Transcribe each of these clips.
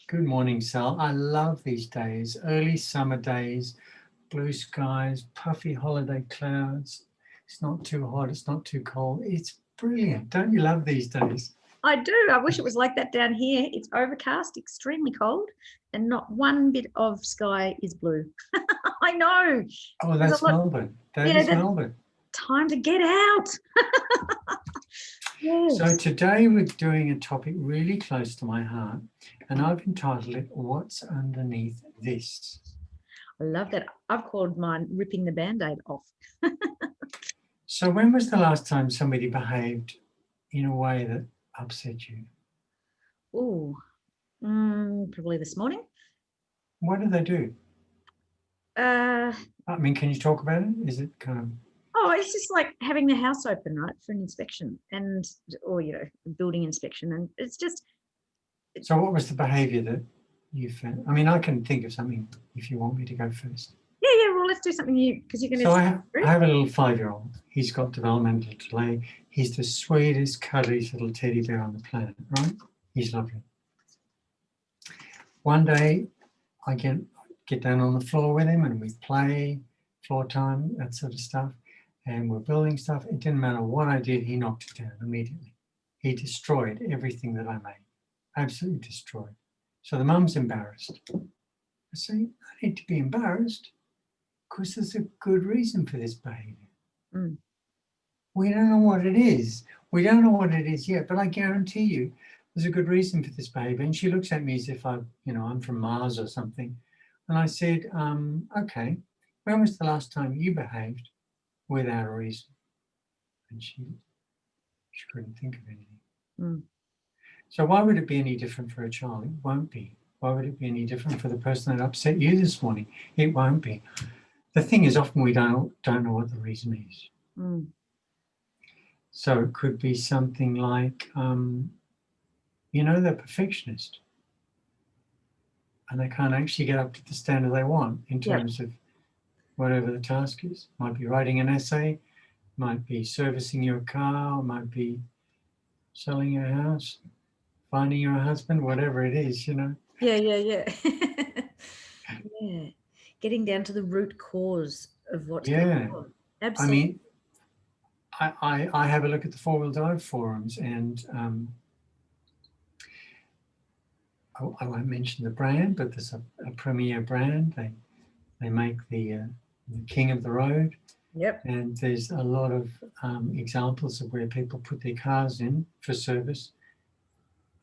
Good morning, Sal. I love these days, early summer days, blue skies, puffy holiday clouds. It's not too hot, it's not too cold. It's brilliant. Don't you love these days? I do. I wish it was like that down here. It's overcast, extremely cold, and not one bit of sky is blue. I know. Oh, There's a that's lot. Melbourne. That Yeah, is that's Melbourne. time to get out. So Yes. today we're doing a topic really close to my heart, and I've entitled it, What's Underneath This? I love that. I've called mine ripping the Band-Aid off. So when was the last time somebody behaved in a way that upset you? Oh, probably this morning. What do they do? Uh, I mean, can you talk about it? Is it kind of... it's just like having the house open, right, for an inspection or building inspection, and it's just. So what was the behaviour that you found? I mean, I can think of something if you want me to go first. Yeah. Well, let's do something new because you're going So to. I have a little 5-year-old. He's got developmental delay. He's the sweetest, cuddliest little teddy bear on the planet, right? He's lovely. One day I get down on the floor with him and we play, floor time, that sort of stuff. And we're building stuff. It didn't matter what I did, he knocked it down immediately. He destroyed everything that I made. Absolutely destroyed. So the mum's embarrassed. I say, I need to be embarrassed because there's a good reason for this behaviour. Mm. We don't know what it is. We don't know what it is yet, but I guarantee you there's a good reason for this behaviour. And she looks at me as if I'm from Mars or something. And I said, okay, when was the last time you behaved without a reason? And she couldn't think of anything. Mm. So why would it be any different for a child? It won't be. Why would it be any different for the person that upset you this morning? It won't be. The thing is, often we don't know what the reason is. Mm. So it could be something like, they're perfectionist and they can't actually get up to the standard they want in terms of whatever the task is. Might be writing an essay, might be servicing your car, might be selling your house, finding your husband, whatever it is, Yeah. Yeah. Getting down to the root cause of what's going on. Absolutely. I mean, I have a look at the four-wheel drive forums and I won't mention the brand, but there's a premier brand. They make the king of the road. Yep. And there's a lot of examples of where people put their cars in for service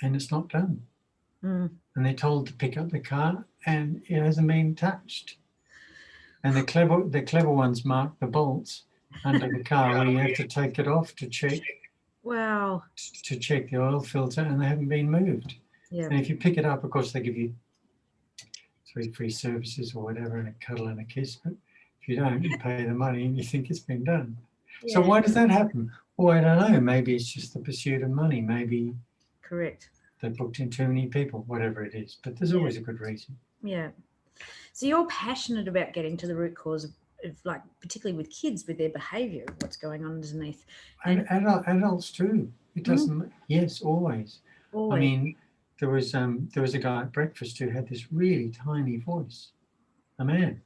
and it's not done. Mm. And they're told to pick up the car and it hasn't been touched. And the clever ones mark the bolts under the car where you have to take it off to check. Wow. To check the oil filter, and they haven't been moved. Yeah. And if you pick it up, of course, they give you 3 free services or whatever, and a cuddle and a kiss. But if you don't, you pay the money and you think it's been done. Yeah. So why does that happen? Well, I don't know. Maybe it's just the pursuit of money. Maybe correct. They booked in too many people, whatever it is. But there's always a good reason. Yeah. So you're passionate about getting to the root cause of like, particularly with kids, with their behaviour, what's going on underneath. And adults too. It doesn't. Yes, always. I mean, there was a guy at breakfast who had this really tiny voice. A man.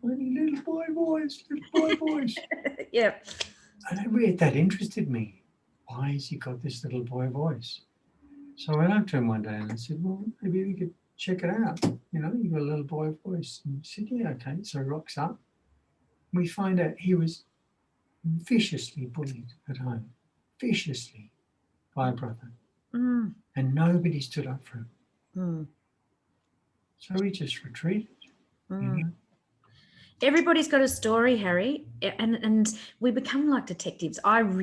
Tiny little boy voice. Yeah. And that interested me. Why has he got this little boy voice? So I went up to him one day and I said, well, maybe we could check it out. You got a little boy voice. And he said, yeah, okay. So he rocks up. We find out he was viciously bullied at home. Viciously by a brother. Mm. And nobody stood up for him. Mm. So he just retreated. Everybody's got a story, Harry, and we become like detectives. I'm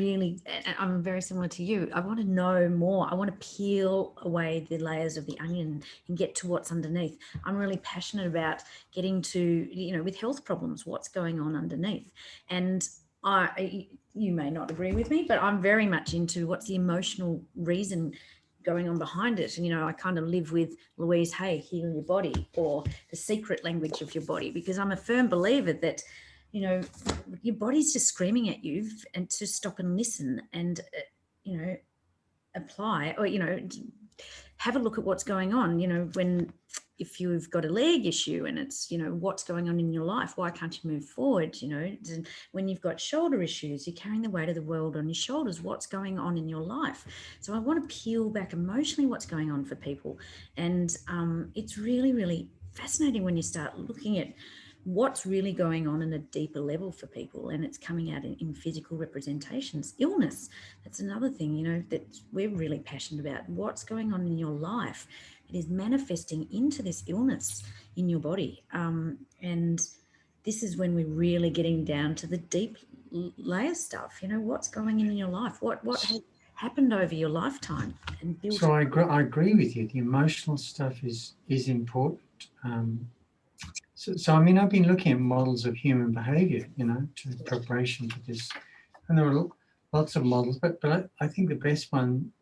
very similar to you. I want to know more. I want to peel away the layers of the onion and get to what's underneath. I'm really passionate about getting to, with health problems, what's going on underneath. And you may not agree with me, but I'm very much into what's the emotional reason going on behind it. And, I kind of live with Louise Hay, Heal Your Body, or the secret language of your body, because I'm a firm believer that, your body's just screaming at you and to stop and listen and, apply or, have a look at what's going on. If you've got a leg issue and it's, what's going on in your life, why can't you move forward? And when you've got shoulder issues, you're carrying the weight of the world on your shoulders. What's going on in your life? So I want to peel back emotionally what's going on for people. And it's really, really fascinating when you start looking at what's really going on in a deeper level for people, and it's coming out in physical representations. Illness, that's another thing, that we're really passionate about. What's going on in your life? It is manifesting into this illness in your body. And this is when we're really getting down to the deep layer stuff. What's going on in your life? What has happened over your lifetime? And build. So I agree with you. The emotional stuff is important. So I mean, I've been looking at models of human behaviour, to preparation for this, and there are lots of models, but I think the best one,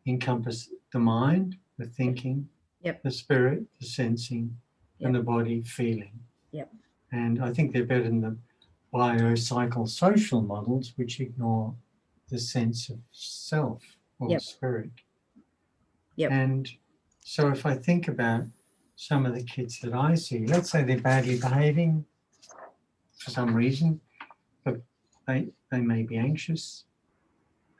encompass the mind, the thinking, Yep. the spirit, the sensing, and the body feeling. Yep. And I think they're better than the biopsychosocial models, which ignore the sense of self or spirit. Yep. And so if I think about some of the kids that I see, let's say they're badly behaving for some reason, but they may be anxious,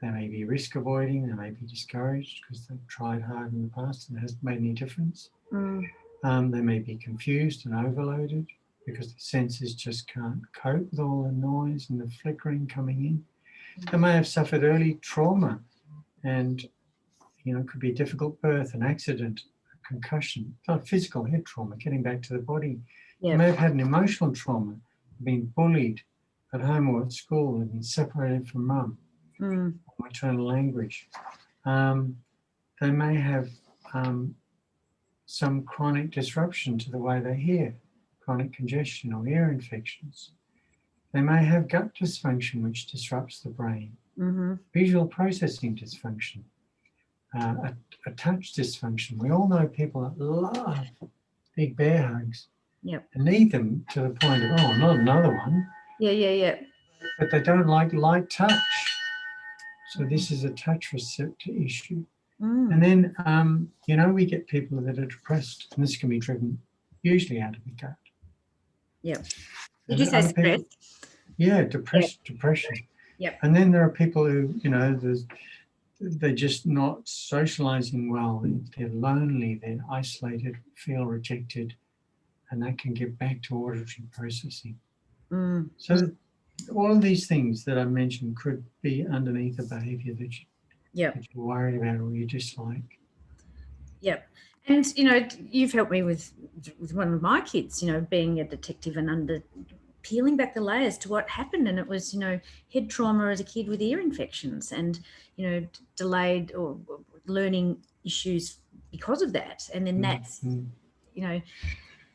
they may be risk avoiding, they may be discouraged because they've tried hard in the past and it hasn't made any difference. They may be confused and overloaded because the senses just can't cope with all the noise and the flickering coming in. They may have suffered early trauma and, it could be a difficult birth, an accident, a concussion, not physical head trauma, getting back to the body. They may have had an emotional trauma, been bullied at home or at school and been separated from mum, maternal language. They may have some chronic disruption to the way they hear, chronic congestion or ear infections. They may have gut dysfunction, which disrupts the brain, visual processing dysfunction, a touch dysfunction. We all know people that love big bear hugs and need them to the point of, oh, not another one. Yeah. But they don't like light touch. So this is a touch receptor issue. And then, we get people that are depressed, and this can be driven usually out of the gut. Did you say stress? Yeah, depression. And then there are people who, they're just not socializing well. They're lonely, they're isolated, feel rejected, and that can get back to auditory processing. So all of these things that I mentioned could be underneath a behavior that you're worried about or you dislike. And, you've helped me with one of my kids, being a detective and peeling back the layers to what happened. And it was, head trauma as a kid with ear infections and, delayed or learning issues because of that. And then that's,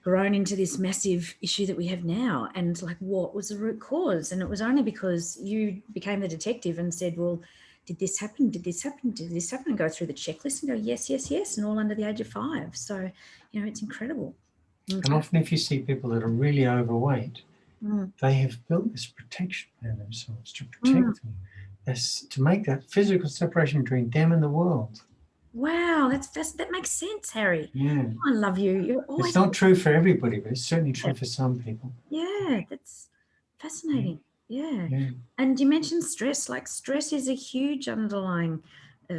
grown into this massive issue that we have now. And what was the root cause? And it was only because you became the detective and said, well, did this happen? Did this happen? Did this happen? And go through the checklist and go, yes, yes, yes. And all under the age of 5. So, it's incredible. And often if you see people that are really overweight, they have built this protection around themselves to protect them. That's to make that physical separation between them and the world. Wow, that makes sense, Harry. Yeah. I love you. You're always. It's not true for everybody, but it's certainly true for some people. Yeah, that's fascinating. Yeah. And you mentioned stress. Stress is a huge underlying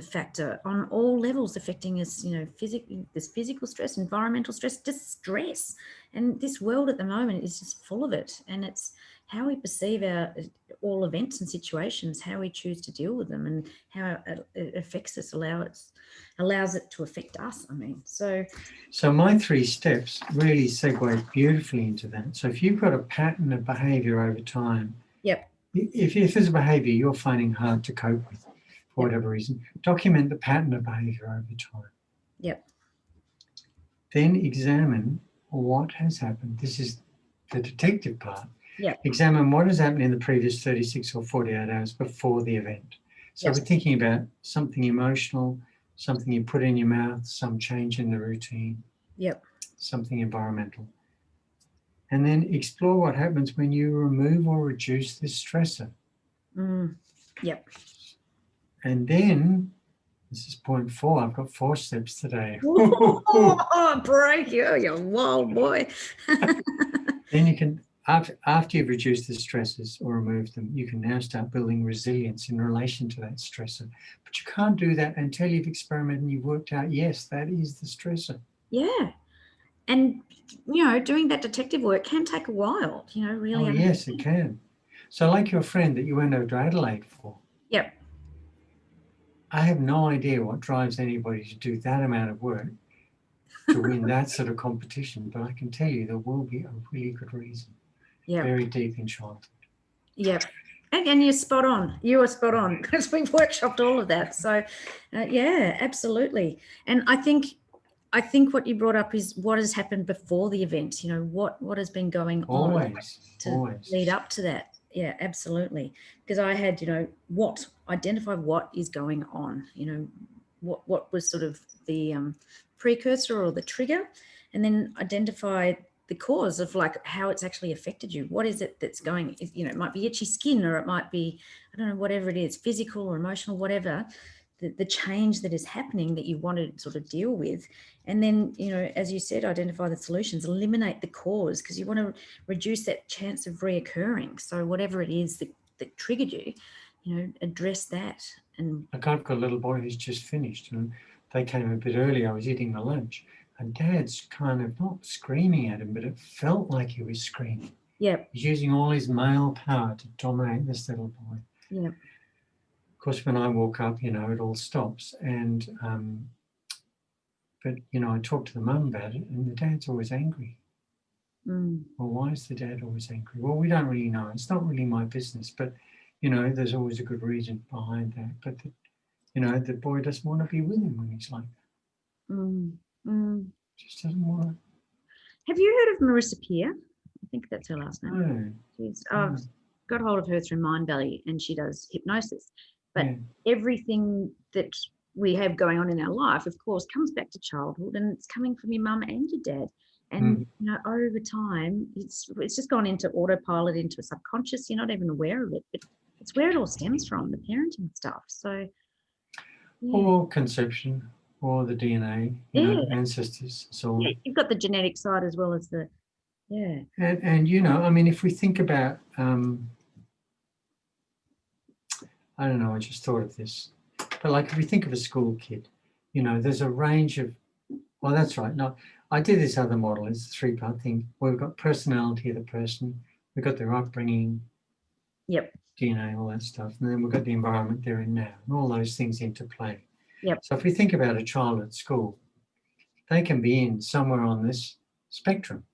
factor on all levels, affecting us, there's physical stress, environmental stress, just stress. And this world at the moment is just full of it. And it's how we perceive all events and situations, how we choose to deal with them, and how it affects us, allows it to affect us. So my 3 steps really segue beautifully into that. So if you've got a pattern of behavior over time, if there's a behavior you're finding hard to cope with for whatever reason, document the pattern of behavior over time. Then examine what has happened. This is the detective part. Examine what has happened in the previous 36 or 48 hours before the event. So we're thinking about something emotional, something you put in your mouth, some change in the routine, something environmental. And then explore what happens when you remove or reduce this stressor. And then This is point 4. I've got 4 steps today. Oh, break you, you wild boy. Then you can, after you've reduced the stresses or removed them, you can now start building resilience in relation to that stressor. But you can't do that until you've experimented and you've worked out, yes, that is the stressor. Yeah. And, doing that detective work can take a while, really. Oh, yes, it can. So like your friend that you went over to Adelaide for, Yep. I have no idea what drives anybody to do that amount of work to win that sort of competition, but I can tell you there will be a really good reason. Yep. Very deep in childhood. Yep. And you're spot on. You are spot on, because we've workshopped all of that. So, yeah, absolutely. And I think what you brought up is what has happened before the event. What has been going on to lead up to that. Yeah, absolutely. Because I had, identify what is going on. What was sort of the precursor or the trigger, and then identify the cause of like how it's actually affected you. What is it that's going, it might be itchy skin, or it might be, I don't know, whatever it is, physical or emotional, whatever, the change that is happening that you want to sort of deal with. And then, as you said, identify the solutions, eliminate the cause, because you want to reduce that chance of reoccurring. So whatever it is that triggered you, address that. And like I've got a little boy who's just finished, and they came a bit early. I was eating the lunch, and Dad's kind of not screaming at him, but it felt like he was screaming. Yeah. He's using all his male power to dominate this little boy. Yeah. Of course, when I walk up, it all stops. And but I talk to the mum about it, and the dad's always angry. Mm. Well, why is the dad always angry? Well, we don't really know. It's not really my business, but there's always a good reason behind that. But the boy doesn't want to be with him when he's like that. Mm. Mm. Just doesn't want to. Have you heard of Marissa Peer? I think that's her last name. No. I've got hold of her through Mindvalley, and she does hypnosis. But Yeah. everything that we have going on in our life, of course, comes back to childhood, and it's coming from your mum and your dad. And over time, it's just gone into autopilot, into a subconscious. You're not even aware of it, but it's where it all stems from, the parenting stuff. So, yeah. Or conception, or the DNA, ancestors. So you've got the genetic side as well as the And if we think about, I don't know, I just thought of this, but like if we think of a school kid, there's a range of, well, that's right. No, I did this other model. It's a 3-part thing where we've got personality of the person, we've got their upbringing, yep, DNA, all that stuff, and then we've got the environment they're in now, and all those things interplay. Yep. So if we think about a child at school, they can be in somewhere on this spectrum.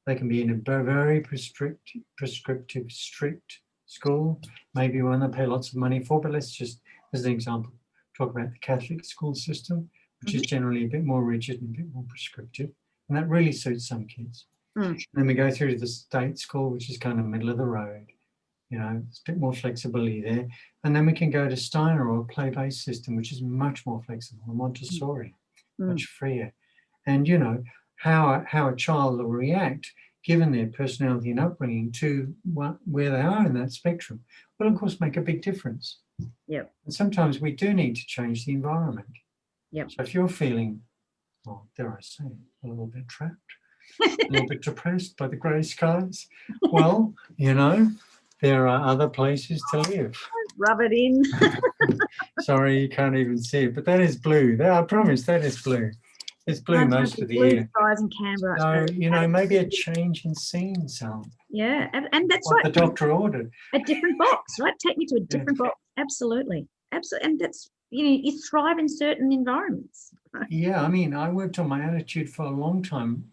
They can be in a very prescriptive, strict school, maybe one they pay lots of money for, but let's just, as an example, talk about the Catholic school system, which is generally a bit more rigid and a bit more prescriptive, and that really suits some kids. Then we go through to the state school, which is kind of middle of the road. It's a bit more flexibility there. And then we can go to Steiner or a play-based system, which is much more flexible, and Montessori, much freer. And, how a child will react given their personality and upbringing to where they are in that spectrum will, of course, make a big difference. Yep. And sometimes we do need to change the environment. Yep. So if you're feeling, well, dare I say, a little bit trapped, a little bit depressed by the grey skies, well, there are other places to live. Rub it in. Sorry, you can't even see it, but that is blue. I promise that is blue. It's blue most of the year. Skies in Canberra. So, maybe a change in scene, Sal. Yeah, and that's what right. The doctor ordered. A different box, right? Take me to a different box. Absolutely. And that's, you thrive in certain environments. Yeah, I worked on my attitude for a long time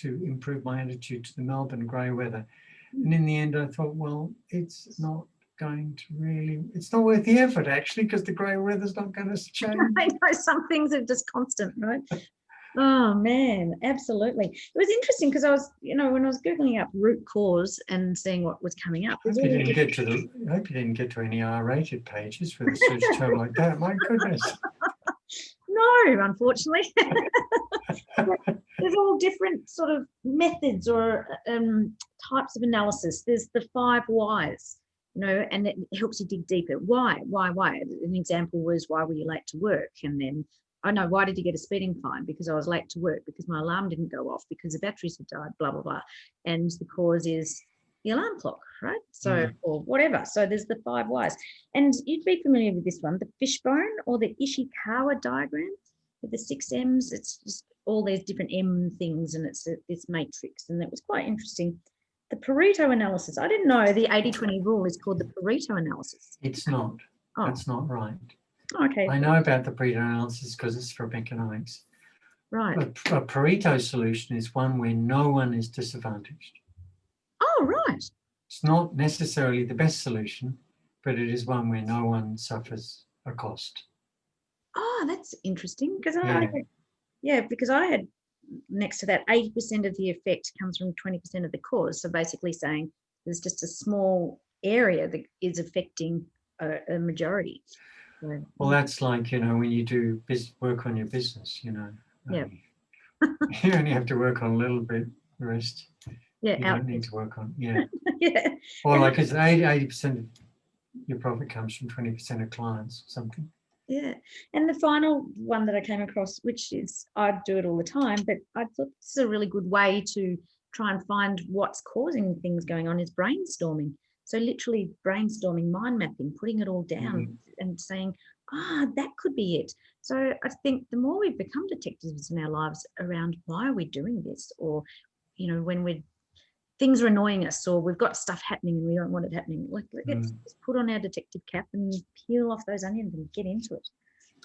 to improve my attitude to the Melbourne grey weather. And in the end, I thought, well, it's not worth the effort, actually, because the grey weather's not going to change. I know, some things are just constant, right? Oh, man, absolutely. It was interesting because I was, when I was Googling up root cause and seeing what was coming up. I hope you didn't get to any R-rated pages with a search term like that. My goodness. No, unfortunately. There's all different sort of methods or types of analysis. There's the 5 whys. and it helps you dig deeper. Why? An example was, why were you late to work? And then, I know, why did you get a speeding fine? Because I was late to work, because my alarm didn't go off, because the batteries had died, blah, blah, blah. And the cause is the alarm clock, right? So, or whatever. So there's the 5 whys. And you'd be familiar with this one, the fishbone or the Ishikawa diagram with the 6 M's. It's just all these different M things, and it's this matrix. And that was quite interesting. The Pareto analysis. I didn't know the 80-20 rule is called the Pareto analysis. It's not. Oh. That's not right. Okay. I know about the Pareto analysis because it's from economics. Right. A Pareto solution is one where no one is disadvantaged. Oh, right. It's not necessarily the best solution, but it is one where no one suffers a cost. Oh, that's interesting, because because I had next to that 80% of the effect comes from 20% of the cause. So basically saying there's just a small area that is affecting a majority. So, well, that's like, when you do work on your business, Yeah. you only have to work on a little bit, the rest yeah, you don't need to work on. Yeah. yeah. Or like it's 80% of your profit comes from 20% of clients or something. Yeah. And the final one that I came across, which is, I do it all the time, but I thought this is a really good way to try and find what's causing things going on, is brainstorming. So literally brainstorming, mind mapping, putting it all down and saying, that could be it. So I think the more we've become detectives in our lives around why are we doing this, or, when things are annoying us, or we've got stuff happening and we don't want it happening, let's just put on our detective cap and peel off those onions and get into it.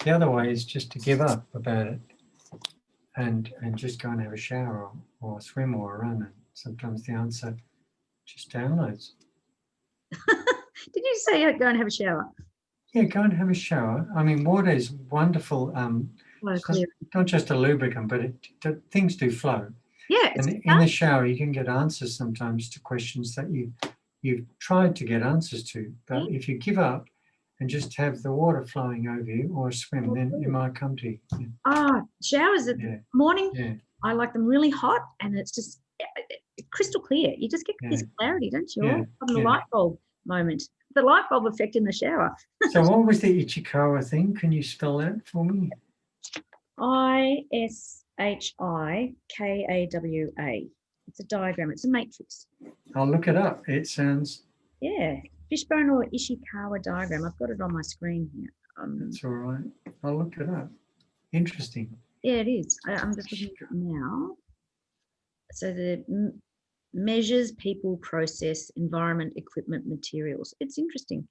The other way is just to give up about it and just go and have a shower or swim or a run. And sometimes the answer just downloads. Did you say go and have a shower? Yeah, go and have a shower. I mean, water is wonderful. Not just a lubricant, but things do flow. Yeah. And in the shower, you can get answers sometimes to questions that you've tried to get answers to. But if you give up and just have the water flowing over you or swim, then it might come to you. Yeah. Showers in the morning. Yeah. I like them really hot, and it's just crystal clear. You just get this clarity, don't you? Yeah. From the light bulb moment. The light bulb effect in the shower. So what was the Ichikawa thing? Can you spell that for me? Ishikawa. It's a diagram. It's a matrix. I'll look it up. It sounds... Yeah. Fishbone or Ishikawa diagram. I've got it on my screen here. That's all right. I'll look it up. Interesting. Yeah, it is. I'm just looking at it now. So the measures, people, process, environment, equipment, materials. It's interesting.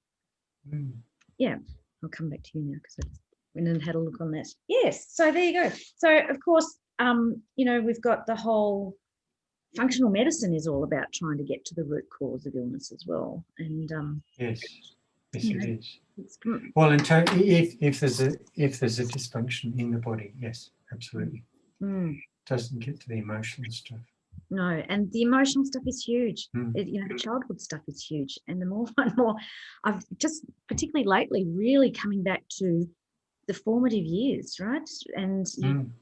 Yeah, I'll come back to you now because I just went and had a look on that. Yes, so there you go. So of course, we've got the whole functional medicine is all about trying to get to the root cause of illness as well. And yes, it is. Well, if there's a dysfunction in the body, yes, absolutely. Doesn't get to the emotional stuff. No, and the emotional stuff is huge. The childhood stuff is huge. And the more and more, I've just, particularly lately, really coming back to the formative years, right? And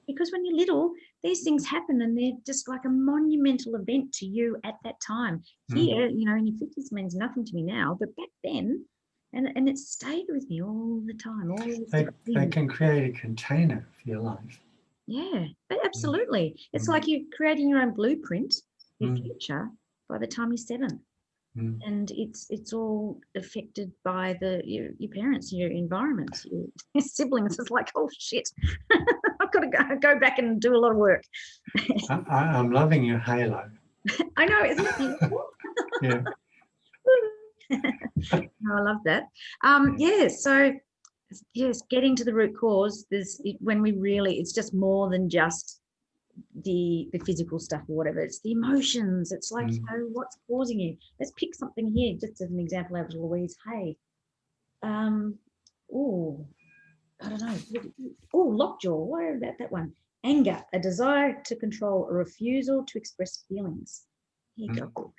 because when you're little, these things happen and they're just like a monumental event to you at that time. Here, in your 50s means nothing to me now, but back then, and it stayed with me all the time. They can create a container for your life. Yeah, absolutely. It's like you're creating your own blueprint, your future, by the time you're 7. And it's all affected by your parents, your environment, your siblings. It's like, oh shit, I've got to go back and do a lot of work. I'm loving your halo. I know, isn't it beautiful? Yeah. I love that. So yes, getting to the root cause. It's just more than just the physical stuff or whatever. It's the emotions. It's like, what's causing you? Let's pick something here, just as an example out of Louise Hay. I don't know. Lockjaw. Why about that one? Anger, a desire to control, a refusal to express feelings. Here you go.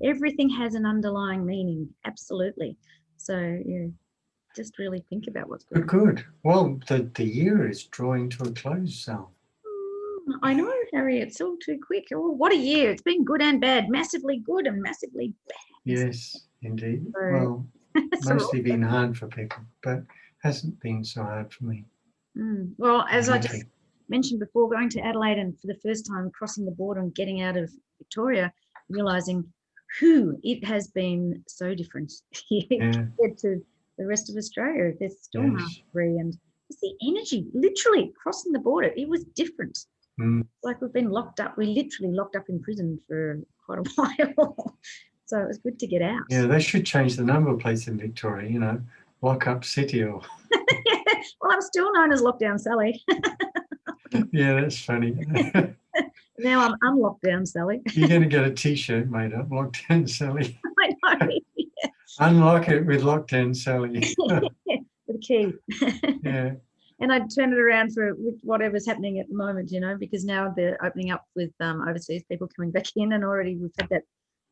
Everything has an underlying meaning. Absolutely. So just really think about what's going on. Good. Well, the year is drawing to a close, Sal. I know, Harry, it's all too quick. Oh, what a year. It's been good and bad, massively good and massively bad. Yes. indeed. So- Well, So- mostly been hard for people, but hasn't been so hard for me. Well, as I just Lucky. mentioned before, going to Adelaide and for the first time crossing the border and getting out of Victoria, realizing it has been so different compared to the rest of Australia. There's still mask free, and it's the energy, literally crossing the border. It was different. Like we've been locked up. We literally locked up in prison for quite a while. So it was good to get out. Yeah, they should change the number plates in Victoria, you know, lock up city or. Well, I'm still known as Lockdown Sally. Yeah, that's funny. Now I'm Unlockdown Sally. You're going to get a T-shirt made up, Lockdown Sally. I know. Unlock it with Lockdown Sally. With a key. Yeah. And I'd turn it around for whatever's happening at the moment, you know, because now they're opening up with overseas people coming back in, and already we've had that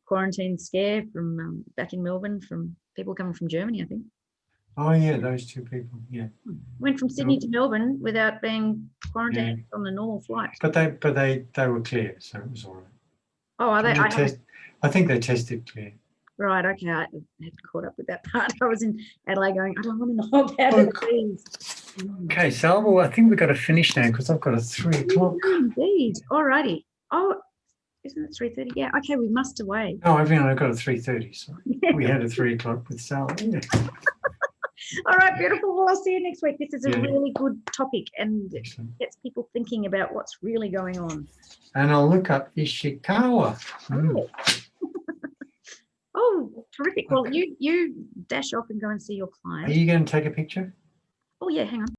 quarantine scare from back in Melbourne from people coming from Germany, I think. Oh yeah, those two people. Yeah. Went from Sydney to Melbourne without being quarantined on the normal flight. But they were clear, so it was all right. Oh, are they? I think they tested clear. Right, okay. I had caught up with that part. I was in Adelaide going, I don't want to know about it, please. Okay, so I think we've got to finish now because I've got a 3 o'clock. Indeed. All righty. Oh, isn't it 3:30? Yeah, okay, we must away. Oh, I've got a 3:30, sorry. We had a 3 o'clock with Sal. Yeah. All right, beautiful. Well, I'll see you next week. This is a really good topic and it gets people thinking about what's really going on. And I'll look up Ishikawa. Oh, terrific. Well, you dash off and go and see your client. Are you going to take a picture? Oh, yeah, hang on.